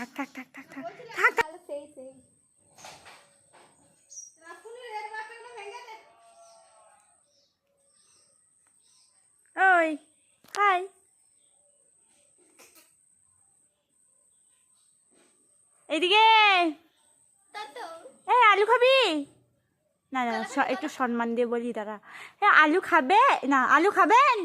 থাক থাক থাক থাক থাক থাক থাক। ওই হাই, এইদিকে। এই আলু খাবি? না না একটু সম্মান দিয়ে বলি দাদা। হ্যাঁ আলু খাবে না? আলু খাবেন?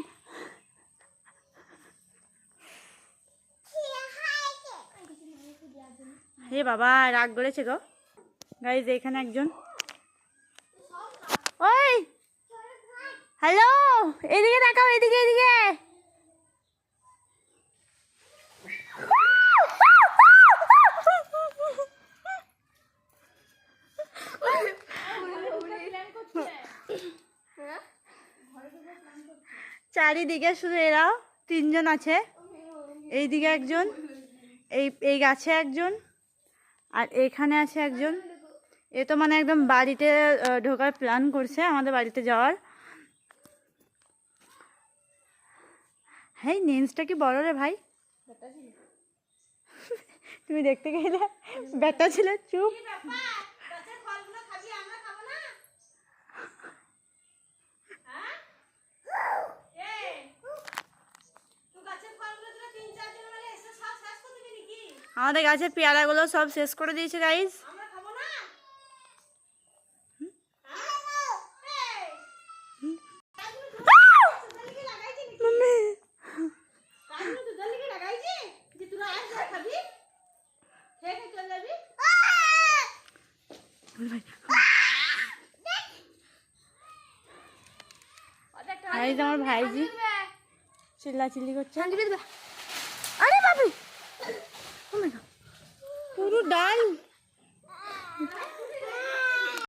হে বাবা রাগ করেছে গো। গাইজ এখানে একজন, ওই হ্যালো, এদিকে তাকাও, এদিকে এদিকে। চারিদিকে শুধু এরা তিনজন আছে, এইদিকে একজন, এই গাছে একজন, আর এখানে আছে একজন। এ তো মানে একদম বাড়িতে ঢোকার প্ল্যান করছে, আমাদের বাড়িতে যাওয়ার। হ্যাঁ নেন্সটা কি বড় রে ভাই? তুমি দেখতে গেলে ব্যাটা ছিল। চুপ। আমাদের গাছের পেয়ারাগুলো সব শেষ করে দিয়েছে গাইজ। আমার ভাইজি চিল্লাচিল্লি করছে। আরে বাবু পুরো ডাল